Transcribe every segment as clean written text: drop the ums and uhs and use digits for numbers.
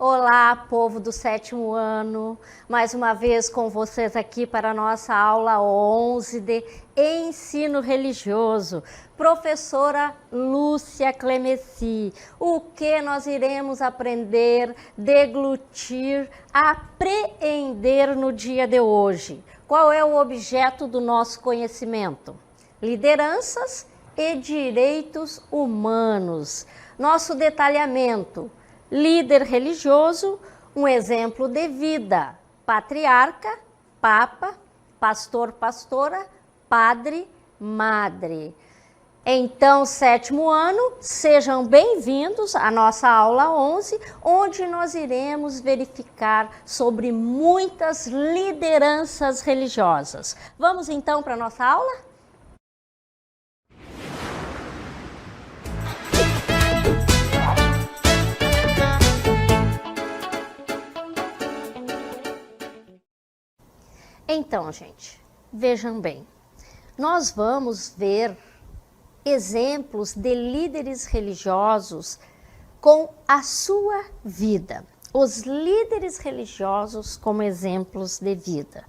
Olá, povo do 7º ano, mais uma vez com vocês aqui para a nossa aula 11 de Ensino Religioso. Professora Lúcia Clemeci, o que nós iremos aprender, deglutir, apreender no dia de hoje? Qual é o objeto do nosso conhecimento? Lideranças e direitos humanos. Nosso detalhamento: líder religioso, um exemplo de vida, patriarca, papa, pastor, pastora, padre, madre. Então, 7º ano, sejam bem-vindos à nossa aula 11, onde nós iremos verificar sobre muitas lideranças religiosas. Vamos então para a nossa aula? Então, gente, vejam bem, nós vamos ver exemplos de líderes religiosos com a sua vida, os líderes religiosos como exemplos de vida.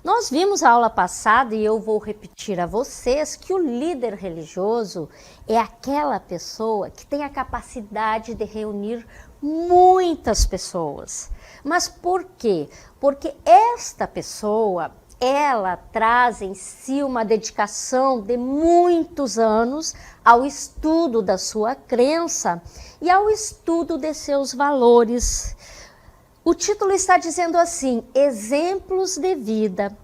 Nós vimos a aula passada, e eu vou repetir a vocês, que o líder religioso é aquela pessoa que tem a capacidade de reunir muitas pessoas. Mas por quê? Porque esta pessoa, ela traz em si uma dedicação de muitos anos ao estudo da sua crença e ao estudo de seus valores. O título está dizendo assim: exemplos de vida.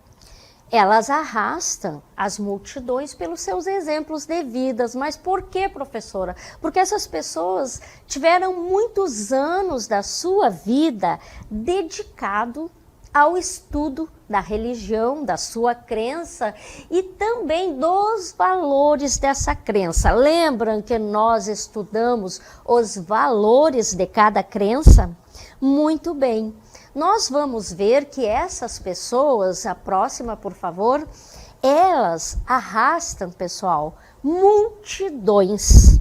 Elas arrastam as multidões pelos seus exemplos de vidas. Mas por quê, professora? Porque essas pessoas tiveram muitos anos da sua vida dedicado ao estudo da religião, da sua crença e também dos valores dessa crença. Lembram que nós estudamos os valores de cada crença? Muito bem. Nós vamos ver que essas pessoas, a próxima, por favor, elas arrastam, pessoal, multidões.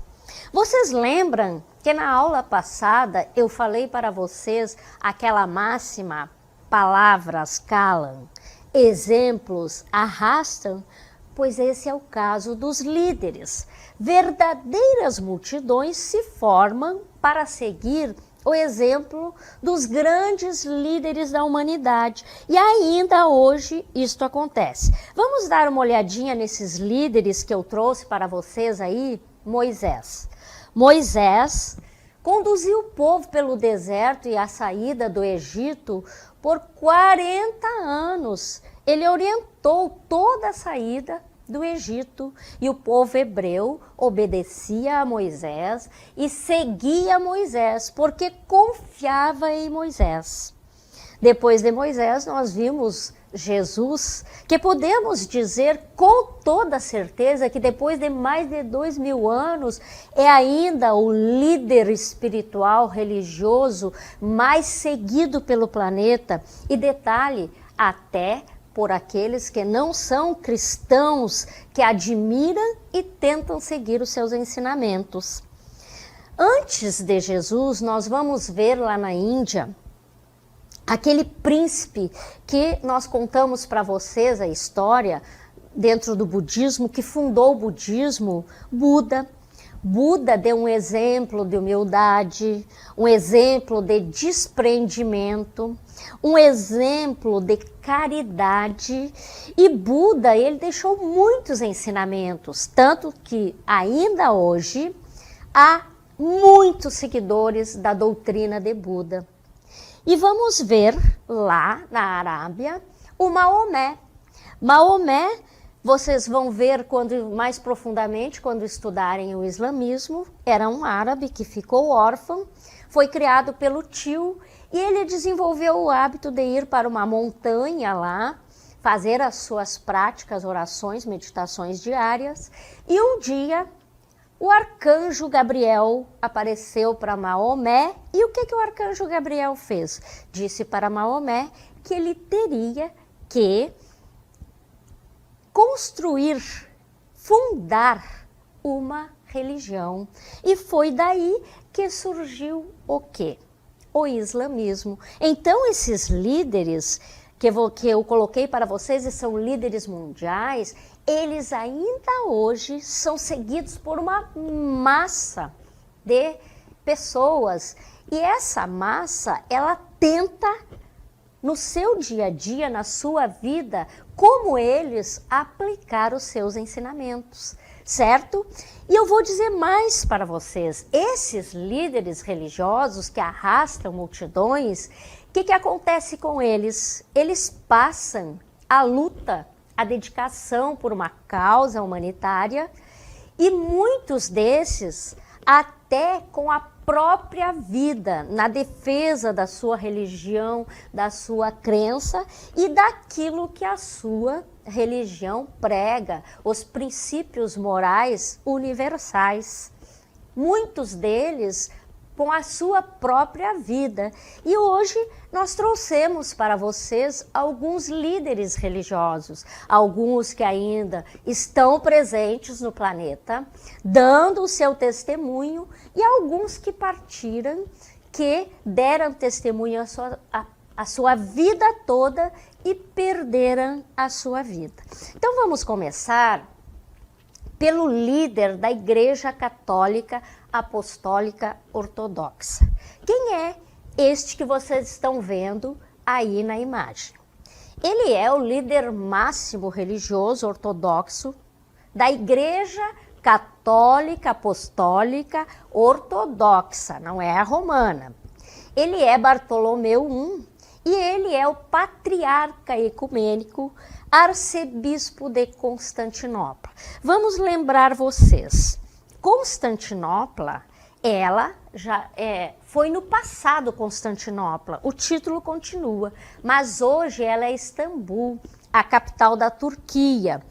Vocês lembram que na aula passada eu falei para vocês aquela máxima: palavras calam, exemplos arrastam? Pois esse é o caso dos líderes. Verdadeiras multidões se formam para seguir o exemplo dos grandes líderes da humanidade. E ainda hoje isto acontece. Vamos dar uma olhadinha nesses líderes que eu trouxe para vocês aí. Moisés. Moisés conduziu o povo pelo deserto e a saída do Egito por 40 anos. Ele orientou toda a saída do Egito e o povo hebreu obedecia a Moisés e seguia Moisés porque confiava em Moisés. Depois de Moisés nós vimos Jesus, que podemos dizer com toda certeza que depois de mais de 2000 anos é ainda o líder espiritual religioso mais seguido pelo planeta. E detalhe, até por aqueles que não são cristãos, que admiram e tentam seguir os seus ensinamentos. Antes de Jesus, nós vamos ver lá na Índia aquele príncipe que nós contamos para vocês a história dentro do budismo, que fundou o budismo, Buda. Buda deu um exemplo de humildade, um exemplo de desprendimento, um exemplo de caridade. E Buda, ele deixou muitos ensinamentos, tanto que ainda hoje há muitos seguidores da doutrina de Buda. E vamos ver lá na Arábia o Maomé. Maomé, vocês vão ver mais profundamente quando estudarem o islamismo, era um árabe que ficou órfão, foi criado pelo tio e ele desenvolveu o hábito de ir para uma montanha lá, fazer as suas práticas, orações, meditações diárias. E um dia o arcanjo Gabriel apareceu para Maomé e o que o arcanjo Gabriel fez? Disse para Maomé que ele teria que construir, fundar uma religião. E foi daí que surgiu o quê? o islamismo. Então, esses líderes que eu coloquei para vocês, e são líderes mundiais, eles ainda hoje são seguidos por uma massa de pessoas. E essa massa, ela tenta, no seu dia a dia, na sua vida, como eles aplicar os seus ensinamentos, certo? E eu vou dizer mais para vocês, esses líderes religiosos que arrastam multidões, o que acontece com eles? Eles passam a luta, a dedicação por uma causa humanitária, e muitos desses até com a própria vida, na defesa da sua religião, da sua crença e daquilo que a sua religião prega, os princípios morais universais. Muitos deles com a sua própria vida. E hoje nós trouxemos para vocês alguns líderes religiosos, alguns que ainda estão presentes no planeta, dando o seu testemunho, e alguns que partiram, que deram testemunho a sua vida toda e perderam a sua vida. Então vamos começar pelo líder da Igreja Católica Apostólica Ortodoxa. Quem é este que vocês estão vendo aí na imagem? Ele é o líder máximo religioso ortodoxo da Igreja Católica Apostólica Ortodoxa, não é a romana. Ele é Bartolomeu I e ele é o patriarca ecumênico, arcebispo de Constantinopla. Vamos lembrar vocês, Constantinopla, ela já foi no passado Constantinopla, o título continua, mas hoje ela é Istambul, a capital da Turquia.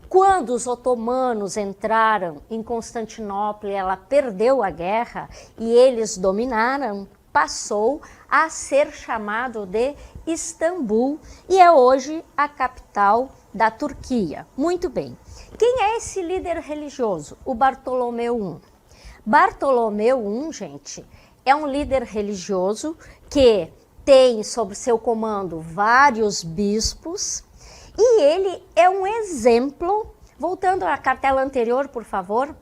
Quando os otomanos entraram em Constantinopla, ela perdeu a guerra e eles dominaram, passou a ser chamado de Istambul e é hoje a capital da Turquia. Muito bem. Quem é esse líder religioso? O Bartolomeu I. Bartolomeu I, gente, é um líder religioso que tem sob seu comando vários bispos e ele é um exemplo, voltando à cartela anterior, por favor,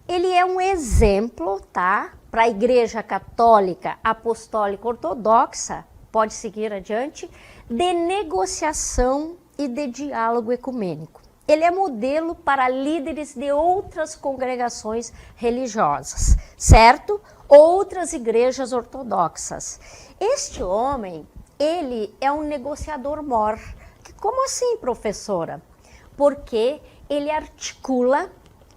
ele é um exemplo, tá? Para a Igreja Católica Apostólica Ortodoxa, pode seguir adiante, de negociação e de diálogo ecumênico. Ele é modelo para líderes de outras congregações religiosas, certo? Outras igrejas ortodoxas. Este homem, ele é um negociador mor. Como assim, professora? Porque ele articula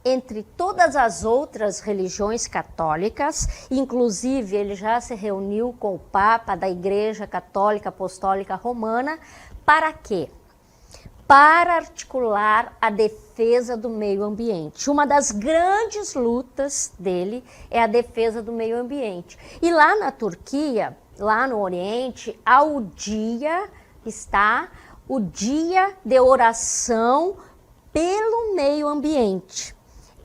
entre todas as outras religiões católicas, inclusive ele já se reuniu com o Papa da Igreja Católica Apostólica Romana, para quê? Para articular a defesa do meio ambiente. Uma das grandes lutas dele é a defesa do meio ambiente. E lá na Turquia, lá no Oriente, há o dia de oração pelo meio ambiente.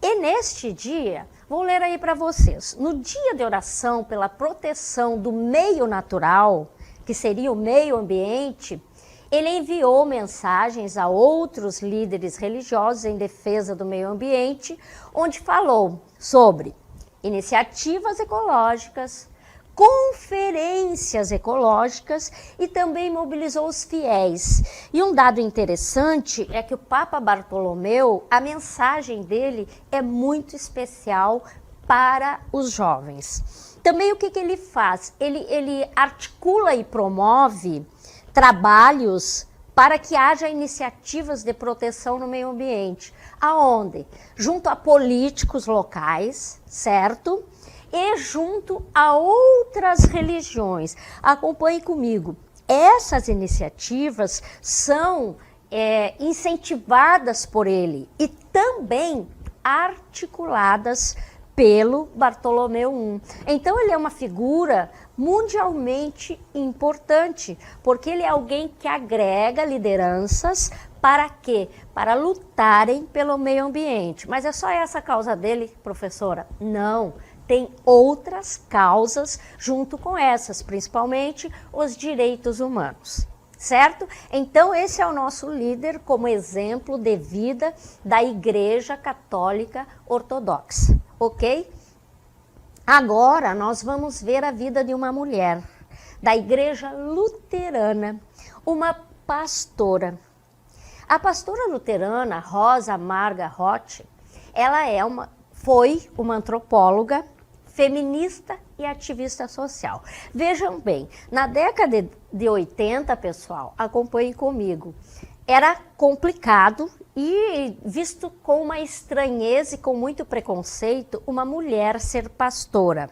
E neste dia, vou ler aí para vocês, no dia de oração pela proteção do meio natural, que seria o meio ambiente, ele enviou mensagens a outros líderes religiosos em defesa do meio ambiente, onde falou sobre iniciativas ecológicas, conferências ecológicas e também mobilizou os fiéis. E um dado interessante é que o Papa Bartolomeu, a mensagem dele é muito especial para os jovens. Também o que ele faz? Ele articula e promove trabalhos para que haja iniciativas de proteção no meio ambiente. Aonde? Junto a políticos locais, certo? E junto a outras religiões. Acompanhe comigo. Essas iniciativas são incentivadas por ele e também articuladas pelo Bartolomeu I. Então ele é uma figura mundialmente importante, porque ele é alguém que agrega lideranças para quê? Para lutarem pelo meio ambiente. Mas é só essa a causa dele, professora? Não. tem outras causas junto com essas, principalmente os direitos humanos, certo? Então esse é o nosso líder como exemplo de vida da Igreja Católica Ortodoxa, ok? Agora nós vamos ver a vida de uma mulher da Igreja Luterana, uma pastora. A pastora luterana Rosa Marga Roth, ela foi uma antropóloga, feminista e ativista social. Vejam bem, na década de 80, pessoal, acompanhem comigo, era complicado e visto com uma estranheza e com muito preconceito uma mulher ser pastora.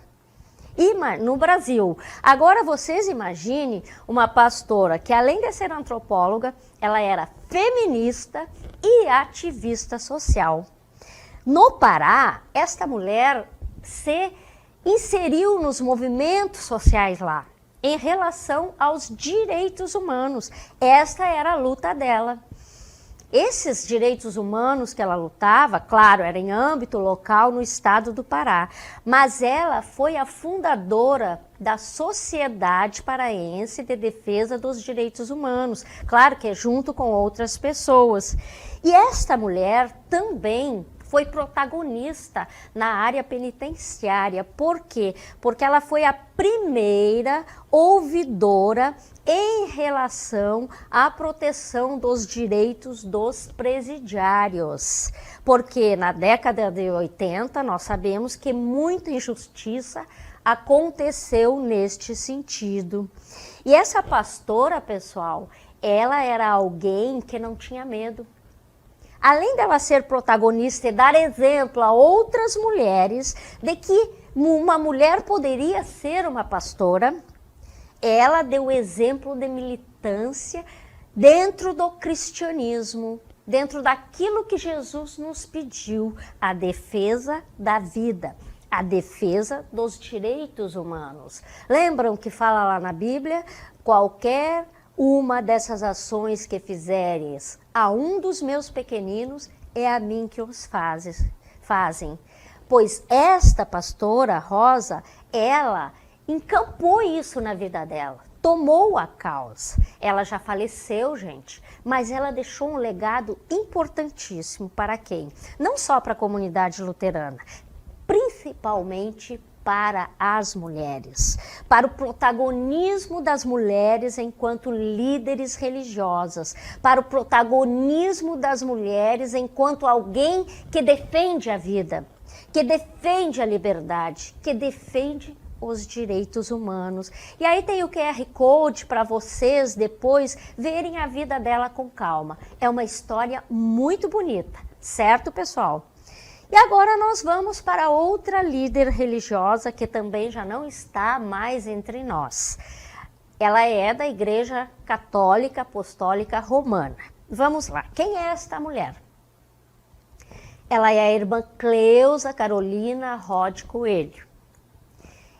E no Brasil, agora vocês imaginem uma pastora que além de ser antropóloga, ela era feminista e ativista social. No Pará, esta mulher se inseriu nos movimentos sociais lá, em relação aos direitos humanos. Esta era a luta dela. Esses direitos humanos que ela lutava, claro, era em âmbito local no estado do Pará, mas ela foi a fundadora da Sociedade Paraense de Defesa dos Direitos Humanos, claro que é junto com outras pessoas. E esta mulher também foi protagonista na área penitenciária. Por quê? Porque ela foi a primeira ouvidora em relação à proteção dos direitos dos presidiários. Porque na década de 80 nós sabemos que muita injustiça aconteceu neste sentido. E essa pastora, pessoal, ela era alguém que não tinha medo. Além dela ser protagonista e dar exemplo a outras mulheres de que uma mulher poderia ser uma pastora, ela deu exemplo de militância dentro do cristianismo, dentro daquilo que Jesus nos pediu, a defesa da vida, a defesa dos direitos humanos. Lembram que fala lá na Bíblia, qualquer uma dessas ações que fizeres a um dos meus pequeninos, é a mim que os fazem. Pois esta pastora Rosa, ela encampou isso na vida dela, tomou a causa. Ela já faleceu, gente, mas ela deixou um legado importantíssimo para quem? Não só para a comunidade luterana, principalmente para as mulheres, para o protagonismo das mulheres enquanto líderes religiosas, para o protagonismo das mulheres enquanto alguém que defende a vida, que defende a liberdade, que defende os direitos humanos. E aí tem o QR Code para vocês depois verem a vida dela com calma. É uma história muito bonita, certo, pessoal? E agora nós vamos para outra líder religiosa que também já não está mais entre nós. Ela é da Igreja Católica Apostólica Romana. Vamos lá, quem é esta mulher? Ela é a irmã Cleusa Carolina Rod Coelho.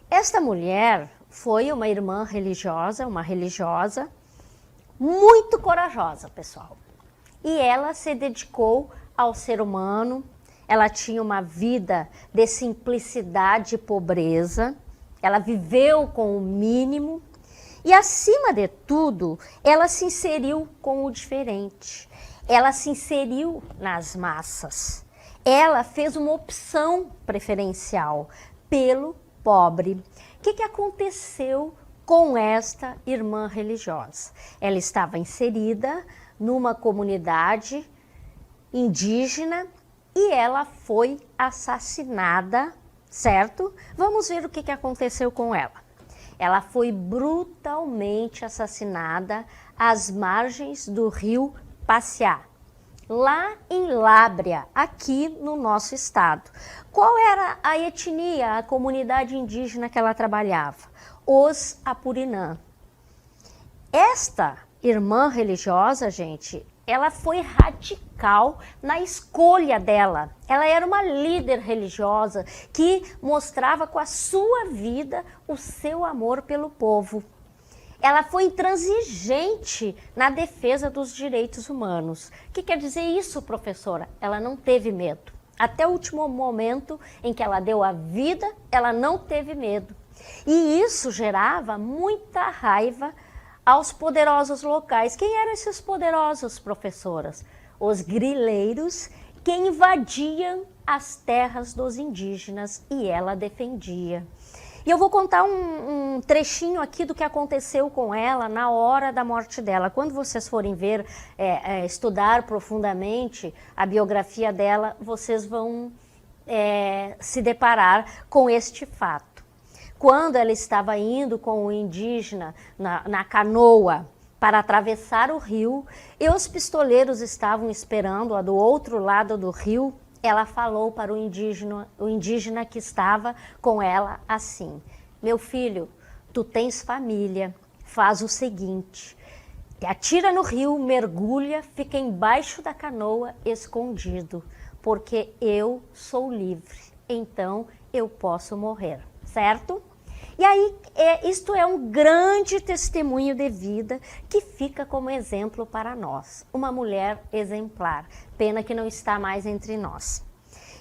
Esta mulher foi uma irmã religiosa, uma religiosa muito corajosa, pessoal. E ela se dedicou ao ser humano. Ela tinha uma vida de simplicidade e pobreza, ela viveu com o mínimo e, acima de tudo, ela se inseriu com o diferente. Ela se inseriu nas massas. Ela fez uma opção preferencial pelo pobre. O que aconteceu com esta irmã religiosa? Ela estava inserida numa comunidade indígena e ela foi assassinada, certo? Vamos ver o que aconteceu com ela. Ela foi brutalmente assassinada às margens do rio Paciá, lá em Lábrea, aqui no nosso estado. Qual era a etnia, a comunidade indígena que ela trabalhava? Os Apurinã. Esta irmã religiosa, gente, ela foi radical na escolha dela. Ela era uma líder religiosa que mostrava com a sua vida o seu amor pelo povo. Ela foi intransigente na defesa dos direitos humanos. O que quer dizer isso, professora? Ela não teve medo. Até o último momento em que ela deu a vida, ela não teve medo. E isso gerava muita raiva aos poderosos locais. Quem eram esses poderosos, professoras? Os grileiros, que invadiam as terras dos indígenas, e ela defendia. E eu vou contar um trechinho aqui do que aconteceu com ela na hora da morte dela. Quando vocês forem ver, estudar profundamente a biografia dela, vocês vão se deparar com este fato. Quando ela estava indo com o indígena na canoa para atravessar o rio, e os pistoleiros estavam esperando-a do outro lado do rio, ela falou para o indígena que estava com ela assim: meu filho, tu tens família, faz o seguinte, te atira no rio, mergulha, fica embaixo da canoa escondido, porque eu sou livre, então eu posso morrer, certo? E aí, isto é um grande testemunho de vida que fica como exemplo para nós. Uma mulher exemplar, pena que não está mais entre nós.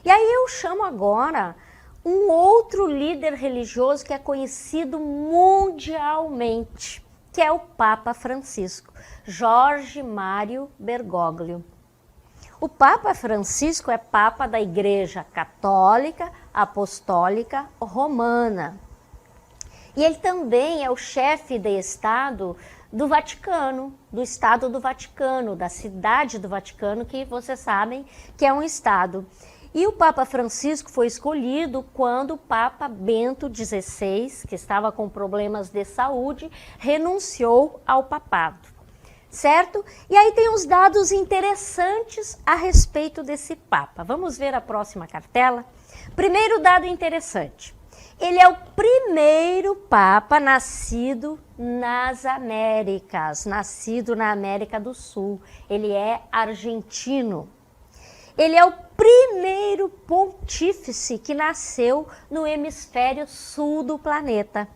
E aí eu chamo agora um outro líder religioso que é conhecido mundialmente, que é o Papa Francisco, Jorge Mário Bergoglio. O Papa Francisco é Papa da Igreja Católica Apostólica Romana. E ele também é o chefe de Estado do Vaticano, do Estado do Vaticano, da cidade do Vaticano, que vocês sabem que é um Estado. E o Papa Francisco foi escolhido quando o Papa Bento XVI, que estava com problemas de saúde, renunciou ao papado, certo? E aí tem uns dados interessantes a respeito desse Papa. Vamos ver a próxima cartela? Primeiro dado interessante. Ele é o primeiro Papa nascido nas Américas, nascido na América do Sul. Ele é argentino. Ele é o primeiro pontífice que nasceu no hemisfério sul do planeta.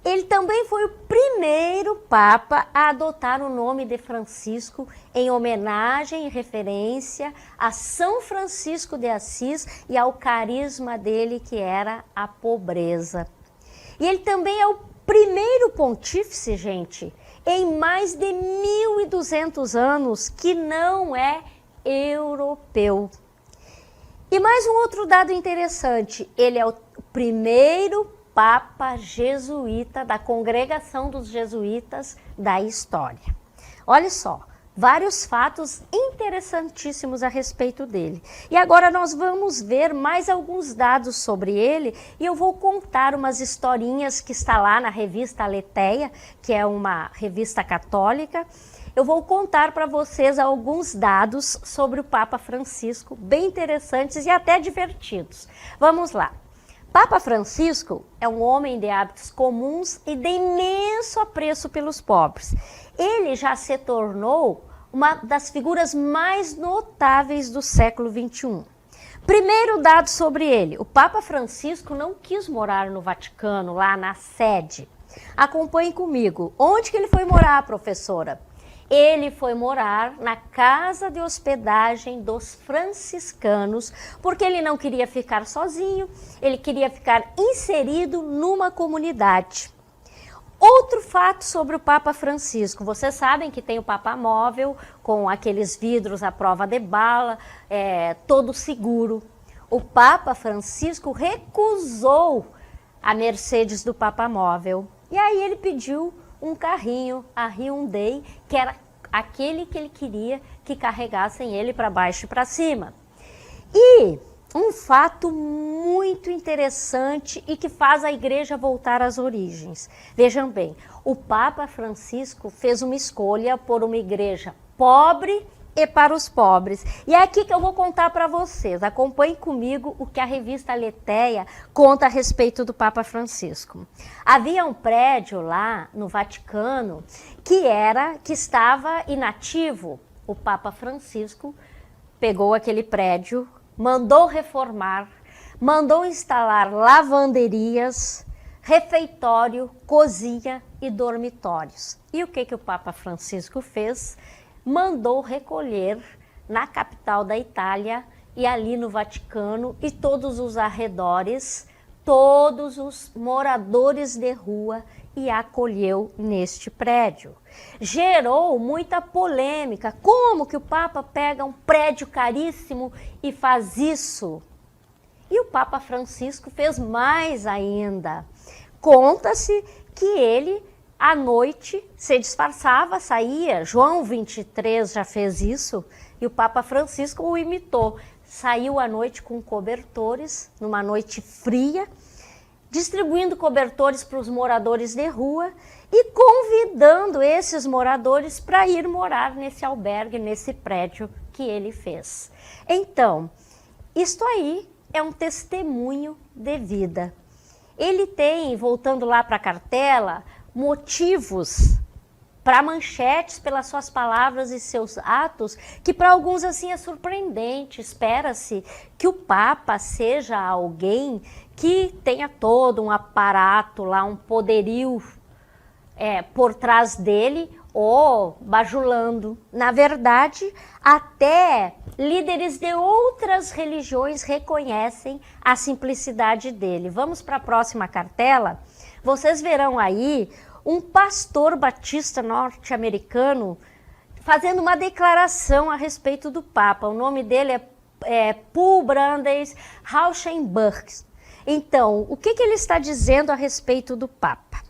Ele também foi o primeiro Papa a adotar o nome de Francisco em homenagem e referência a São Francisco de Assis e ao carisma dele, que era a pobreza. E ele também é o primeiro pontífice, gente, em mais de 1.200 anos, que não é europeu. E mais um outro dado interessante, ele é o primeiro Papa jesuíta da congregação dos jesuítas da história. Olha só, vários fatos interessantíssimos a respeito dele. E agora nós vamos ver mais alguns dados sobre ele e eu vou contar umas historinhas que está lá na revista Aletheia, que é uma revista católica. Eu vou contar para vocês alguns dados sobre o Papa Francisco, bem interessantes e até divertidos. Vamos lá. Papa Francisco é um homem de hábitos comuns e de imenso apreço pelos pobres. Ele já se tornou uma das figuras mais notáveis do século XXI. Primeiro dado sobre ele, o Papa Francisco não quis morar no Vaticano, lá na sede. Acompanhe comigo. Onde que ele foi morar, professora? Ele foi morar na casa de hospedagem dos franciscanos, porque ele não queria ficar sozinho, ele queria ficar inserido numa comunidade. Outro fato sobre o Papa Francisco, vocês sabem que tem o Papa Móvel, com aqueles vidros à prova de bala, todo seguro. O Papa Francisco recusou a Mercedes do Papa Móvel, e aí ele pediu um carrinho, a Hyundai, que era aquele que ele queria que carregassem ele para baixo e para cima. E um fato muito interessante e que faz a igreja voltar às origens. Vejam bem, o Papa Francisco fez uma escolha por uma igreja pobre e para os pobres. E é aqui que eu vou contar para vocês. Acompanhem comigo o que a revista Aletheia conta a respeito do Papa Francisco. Havia um prédio lá no Vaticano que estava inativo. O Papa Francisco pegou aquele prédio, mandou reformar, mandou instalar lavanderias, refeitório, cozinha e dormitórios. E o que o Papa Francisco fez? Mandou recolher na capital da Itália e ali no Vaticano e todos os arredores, todos os moradores de rua, e acolheu neste prédio. Gerou muita polêmica. Como que o Papa pega um prédio caríssimo e faz isso? E o Papa Francisco fez mais ainda. Conta-se que ele, à noite, se disfarçava, saía. João 23 já fez isso e o Papa Francisco o imitou. Saiu à noite com cobertores, numa noite fria, distribuindo cobertores para os moradores de rua e convidando esses moradores para ir morar nesse albergue, nesse prédio que ele fez. Então, isto aí é um testemunho de vida. Ele tem, voltando lá para a cartela, motivos para manchetes pelas suas palavras e seus atos, que para alguns assim é surpreendente. Espera-se que o Papa seja alguém que tenha todo um aparato lá, um poderio por trás dele, ou bajulando. Na verdade, até líderes de outras religiões reconhecem a simplicidade dele. Vamos para a próxima cartela? Vocês verão aí um pastor batista norte-americano fazendo uma declaração a respeito do Papa. O nome dele é Paul Brandeis Rauschenberg. Então, o que ele está dizendo a respeito do Papa?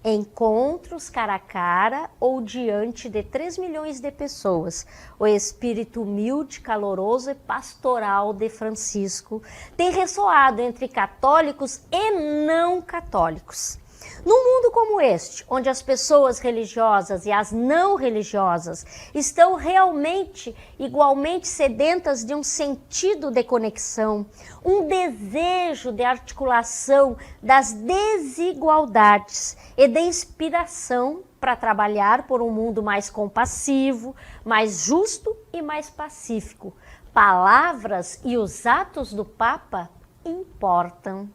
Encontros cara a cara ou diante de 3 milhões de pessoas. O espírito humilde, caloroso e pastoral de Francisco tem ressoado entre católicos e não católicos. Num mundo como este, onde as pessoas religiosas e as não religiosas estão realmente igualmente sedentas de um sentido de conexão, um desejo de articulação das desigualdades e de inspiração para trabalhar por um mundo mais compassivo, mais justo e mais pacífico, palavras e os atos do Papa importam.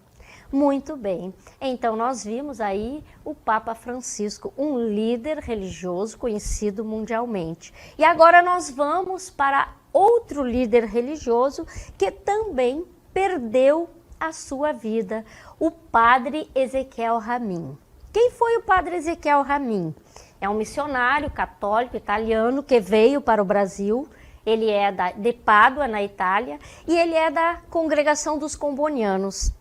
Muito bem, então nós vimos aí o Papa Francisco, um líder religioso conhecido mundialmente. E agora nós vamos para outro líder religioso que também perdeu a sua vida, o padre Ezequiel Ramin. Quem foi o padre Ezequiel Ramin? É um missionário católico italiano que veio para o Brasil. Ele é de Pádua, na Itália, e ele é da congregação dos Combonianos.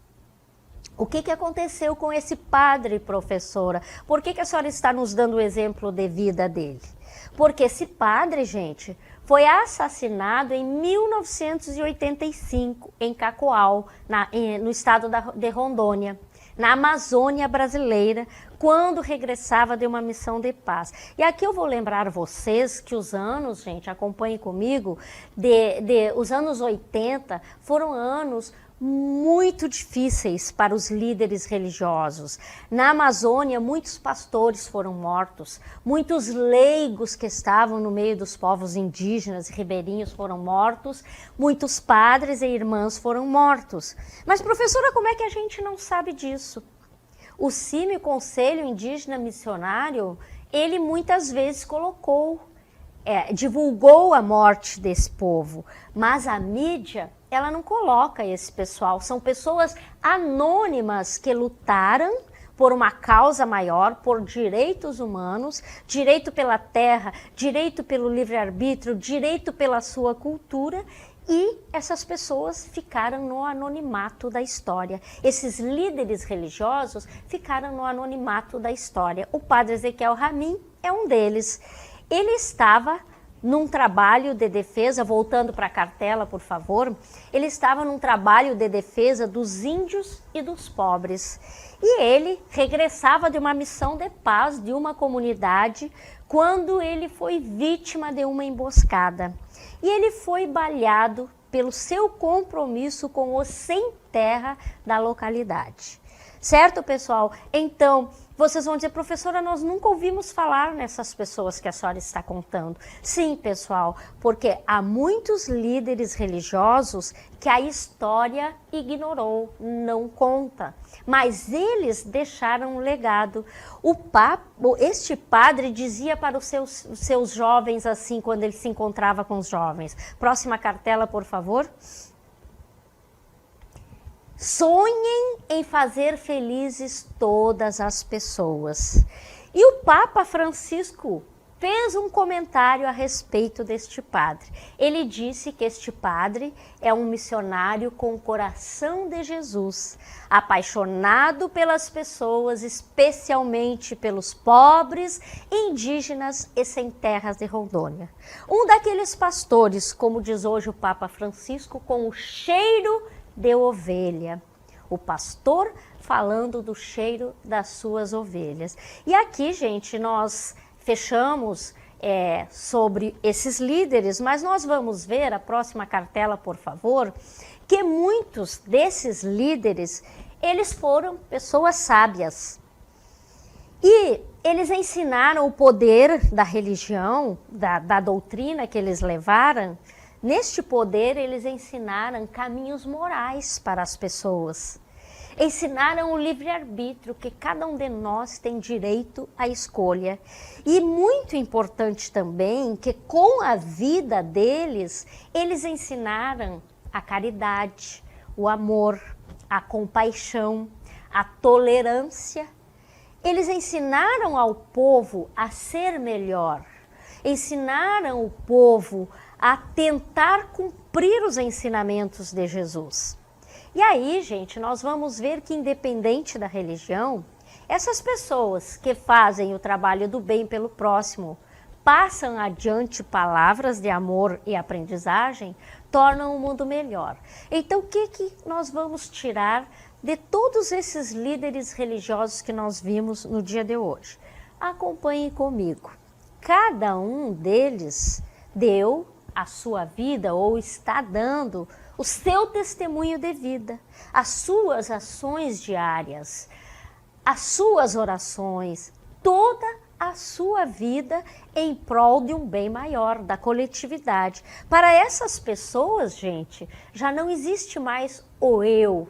O que aconteceu com esse padre, professora? Por que a senhora está nos dando o exemplo de vida dele? Porque esse padre, gente, foi assassinado em 1985, em Cacoal, no estado de Rondônia, na Amazônia brasileira, quando regressava de uma missão de paz. E aqui eu vou lembrar vocês que os anos, gente, acompanhem comigo, os anos 80 foram anos muito difíceis para os líderes religiosos. Na Amazônia, muitos pastores foram mortos, muitos leigos que estavam no meio dos povos indígenas e ribeirinhos foram mortos, muitos padres e irmãs foram mortos. Mas, professora, como é que a gente não sabe disso? O CIMI, o Conselho Indígena Missionário, ele muitas vezes divulgou a morte desse povo, mas a mídia, ela não coloca esse pessoal. São pessoas anônimas que lutaram por uma causa maior, por direitos humanos, direito pela terra, direito pelo livre-arbítrio, direito pela sua cultura, e essas pessoas ficaram no anonimato da história. Esses líderes religiosos ficaram no anonimato da história. O padre Ezequiel Ramin é um deles. Ele estava num trabalho de defesa, voltando para a cartela, por favor, ele estava num trabalho de defesa dos índios e dos pobres. E ele regressava de uma missão de paz de uma comunidade quando ele foi vítima de uma emboscada. E ele foi baleado pelo seu compromisso com os sem terra da localidade. Certo, pessoal? Então, Vocês vão dizer, professora, nós nunca ouvimos falar nessas pessoas que a senhora está contando. Sim, pessoal, porque há muitos líderes religiosos que a história ignorou, não conta. Mas eles deixaram um legado. Este padre dizia para os seus jovens assim, quando ele se encontrava com os jovens. Próxima cartela, por favor. Sonhem em fazer felizes todas as pessoas. E o Papa Francisco fez um comentário a respeito deste padre. Ele disse que este padre é um missionário com o coração de Jesus, apaixonado pelas pessoas, especialmente pelos pobres, indígenas e sem terras de Rondônia. Um daqueles pastores, como diz hoje o Papa Francisco, com o cheiro de ovelha. O pastor falando do cheiro das suas ovelhas. E aqui, gente, nós fechamos sobre esses líderes, mas nós vamos ver, a próxima cartela, por favor, que muitos desses líderes, eles foram pessoas sábias. E eles ensinaram o poder da religião, da doutrina que eles levaram. Neste poder, eles ensinaram caminhos morais para as pessoas. Ensinaram o livre-arbítrio, que cada um de nós tem direito à escolha. E muito importante também, que com a vida deles, eles ensinaram a caridade, o amor, a compaixão, a tolerância. Eles ensinaram ao povo a ser melhor. Ensinaram o povo a tentar cumprir os ensinamentos de Jesus. E aí, gente, nós vamos ver que independente da religião, essas pessoas que fazem o trabalho do bem pelo próximo, passam adiante palavras de amor e aprendizagem, tornam o mundo melhor. Então, o que nós vamos tirar de todos esses líderes religiosos que nós vimos no dia de hoje? Acompanhem comigo. Cada um deles deu a sua vida ou está dando o seu testemunho de vida, as suas ações diárias, as suas orações, toda a sua vida em prol de um bem maior, da coletividade. Para essas pessoas, gente, já não existe mais o eu.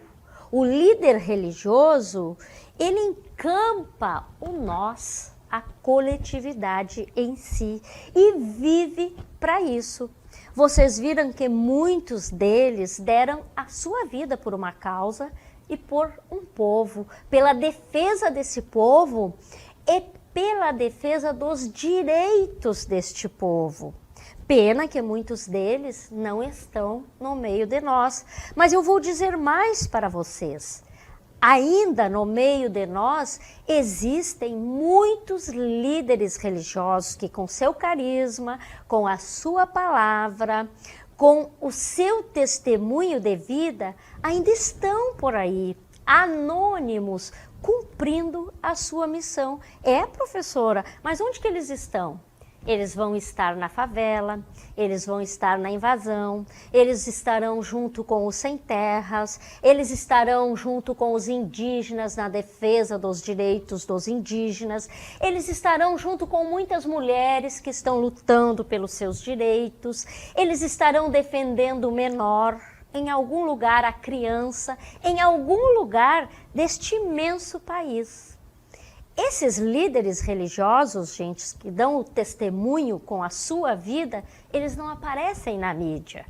O líder religioso, ele encampa o nós, a coletividade em si, e vive para isso. Vocês viram que muitos deles deram a sua vida por uma causa e por um povo, pela defesa desse povo e pela defesa dos direitos deste povo. Pena que muitos deles não estão no meio de nós, mas eu vou dizer mais para vocês. Ainda no meio de nós existem muitos líderes religiosos que com seu carisma, com a sua palavra, com o seu testemunho de vida, ainda estão por aí, anônimos, cumprindo a sua missão. Professora, mas onde que eles estão? Eles vão estar na favela, eles vão estar na invasão, eles estarão junto com os sem terras, eles estarão junto com os indígenas na defesa dos direitos dos indígenas, eles estarão junto com muitas mulheres que estão lutando pelos seus direitos, eles estarão defendendo o menor, em algum lugar a criança, em algum lugar deste imenso país. Esses líderes religiosos, gente, que dão o testemunho com a sua vida, eles não aparecem na mídia.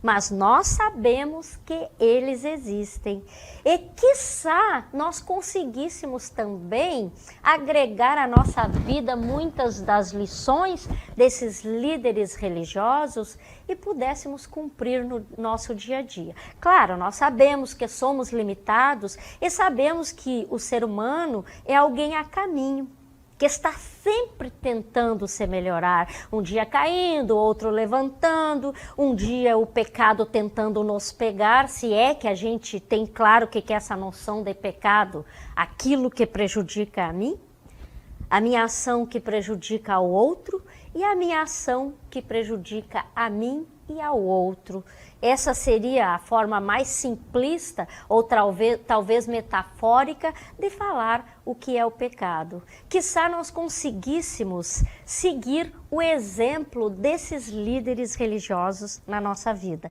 Mas nós sabemos que eles existem. E, quiçá, nós conseguíssemos também agregar à nossa vida muitas das lições desses líderes religiosos e pudéssemos cumprir no nosso dia a dia. Claro, nós sabemos que somos limitados e sabemos que o ser humano é alguém a caminho, que está sempre tentando se melhorar, um dia caindo, outro levantando, um dia o pecado tentando nos pegar, se é que a gente tem claro o que é essa noção de pecado, aquilo que prejudica a mim, a minha ação que prejudica ao outro, e a minha ação que prejudica a mim e ao outro. Essa seria a forma mais simplista ou talvez metafórica de falar o que é o pecado. Quiçá nós conseguíssemos seguir o exemplo desses líderes religiosos na nossa vida.